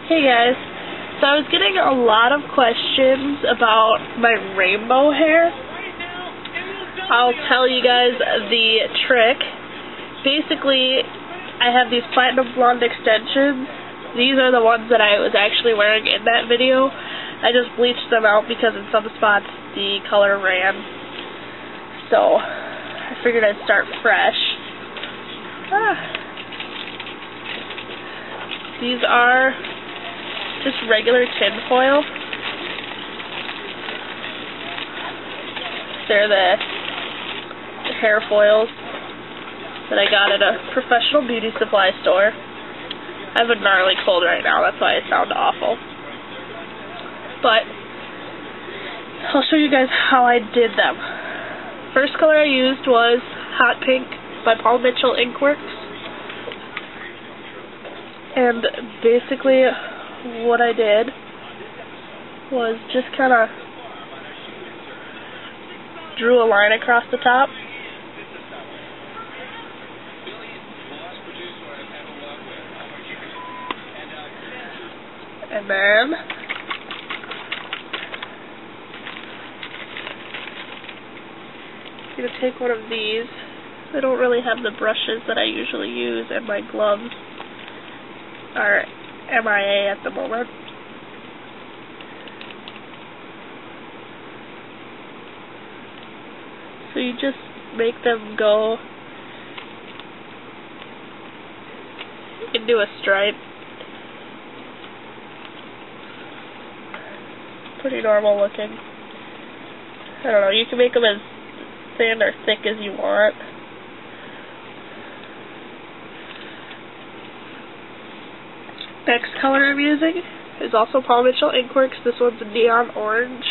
Hey guys, so I was getting a lot of questions about my rainbow hair. I'll tell you guys the trick. Basically, I have these platinum blonde extensions. These are the ones that I was actually wearing in that video. I just bleached them out because in some spots the color ran. So, I figured I'd start fresh. These are just regular tin foil. They're the hair foils that I got at a professional beauty supply store. I have a gnarly cold right now, that's why I sound awful. But I'll show you guys how I did them. First color I used was Hot Pink by Paul Mitchell Inkworks. And basically what I did was just kind of drew a line across the top. And then I'm going to take one of these. I don't really have the brushes that I usually use, and my gloves are MIA at the moment. So you just make them go into a stripe. Pretty normal looking. I don't know, you can make them as thin or thick as you want. Next color I'm using is also Paul Mitchell Inkworks. This one's a neon orange.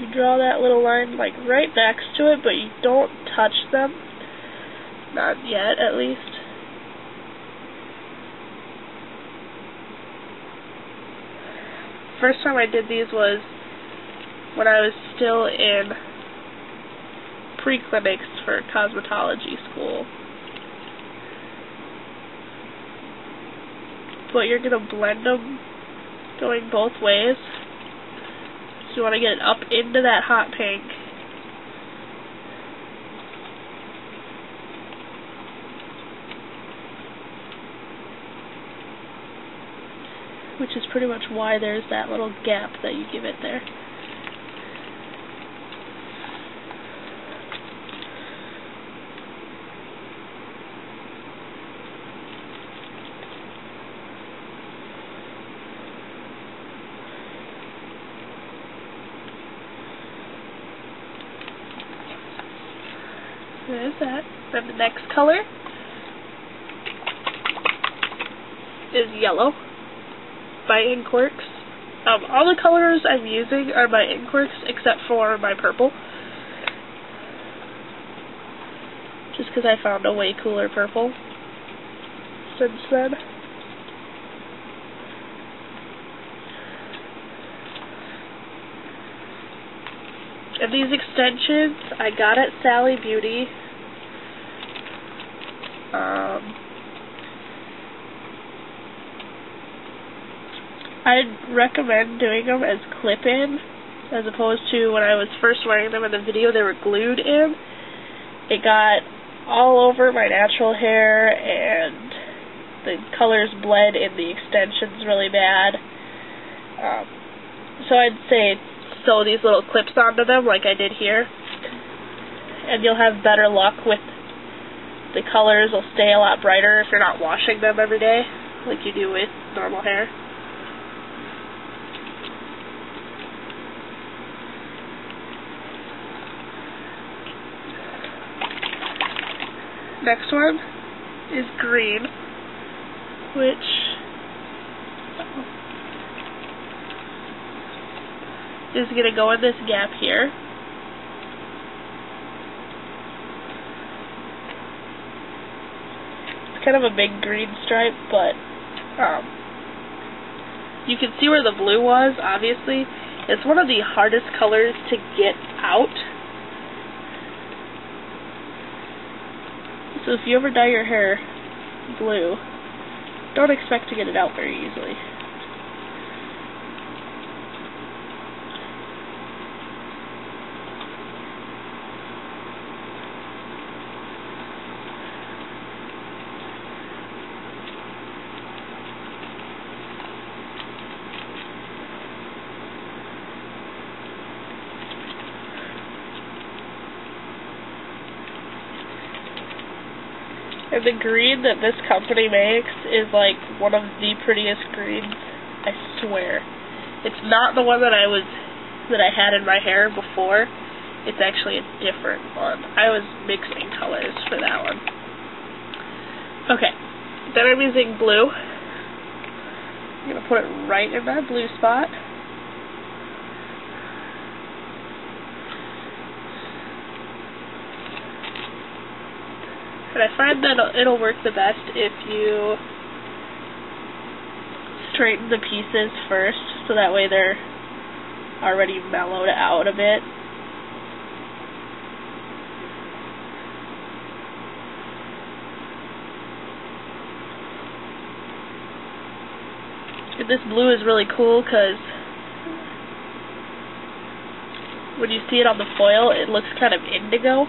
You draw that little line like right next to it, but you don't touch them. Not yet, at least. First time I did these was when I was still in pre-clinics for cosmetology school. But you're going to blend them going both ways. So you want to get it up into that hot pink. Which is pretty much why there's that little gap that you give it there. There's that. Then the next color is yellow by Inkworks. All the colors I'm using are by Inkworks except for my purple. Just because I found a way cooler purple since then. And these extensions I got at Sally Beauty. I'd recommend doing them as clip-in, as opposed to when I was first wearing them in the video, they were glued in. It got all over my natural hair, and the colors bled in the extensions really bad. So I'd say sew these little clips onto them like I did here, and you'll have better luck with the colors. Will stay a lot brighter if you're not washing them every day like you do with normal hair. Next one is green, which is going to go in this gap here. It's kind of a big green stripe, but you can see where the blue was, obviously. It's one of the hardest colors to get out. So if you ever dye your hair, blue. Don't expect to get it out very easily. And the green that this company makes is like one of the prettiest greens, I swear. It's not the one that I had in my hair before. It's actually a different one. I was mixing colors for that one. Okay, then I'm using blue. I'm gonna put it right in that blue spot. And I find that it'll work the best if you straighten the pieces first, so that way they're already mellowed out a bit. And this blue is really cool because when you see it on the foil, it looks kind of indigo.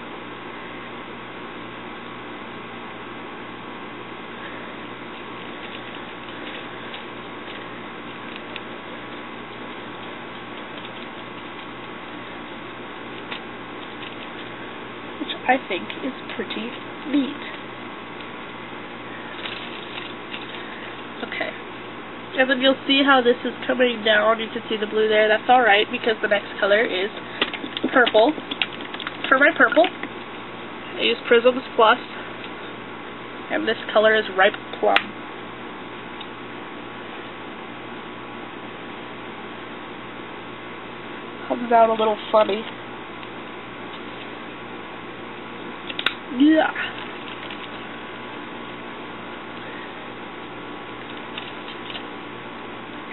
I think is pretty neat. Okay. And then you'll see how this is coming down. You can see the blue there. That's alright because the next color is purple. For my purple, I use Prisms Plus. And this color is Ripe Plum. Comes out a little funny. Yeah.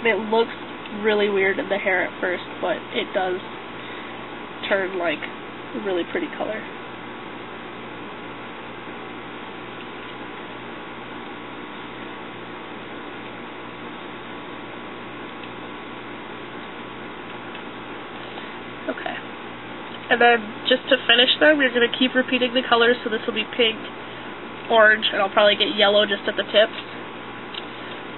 It looks really weird in the hair at first, but it does turn like a really pretty color. Okay. And then, just to finish them, you're going to keep repeating the colors, so this will be pink, orange, and I'll probably get yellow just at the tips.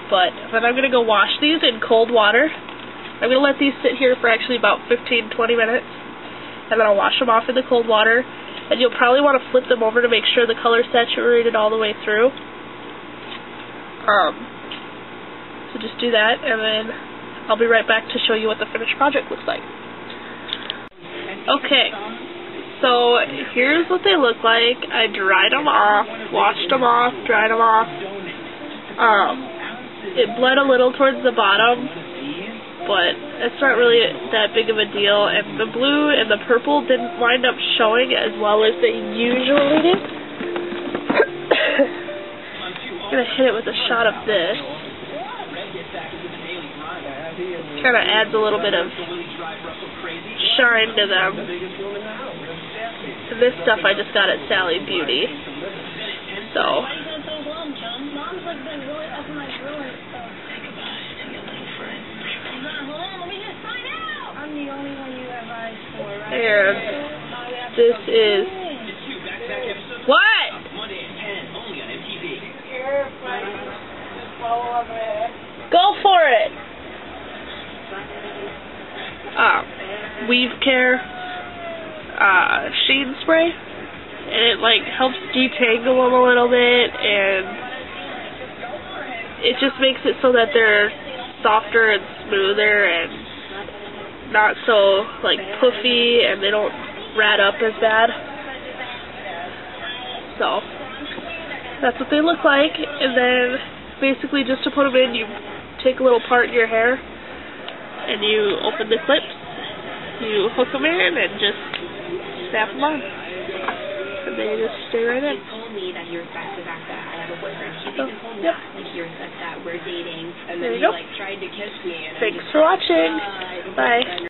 But then I'm going to go wash these in cold water. I'm going to let these sit here for actually about 15-20 minutes, and then I'll wash them off in the cold water. And you'll probably want to flip them over to make sure the color's saturated all the way through. So just do that, and then I'll be right back to show you what the finished project looks like. Okay, so here's what they look like. I dried them off, washed them off, dried them off. It bled a little towards the bottom, but it's not really that big of a deal. And the blue and the purple didn't wind up showing as well as they usually do. I'm going to hit it with a shot of this. Kind of adds a little bit of shine to them. And this stuff I just got at Sally Beauty. So and this is what? Go for it. Weave Care sheen spray, and it like helps detangle them a little bit, and it just makes it so that they're softer and smoother and not so like puffy, and they don't rat up as bad. So that's what they look like. And then basically just to put them in, you take a little part in your hair and you open the clips, you hook them in, and just snap them on, and they just stay right in. So, yep. There you go. Thanks for watching. Bye.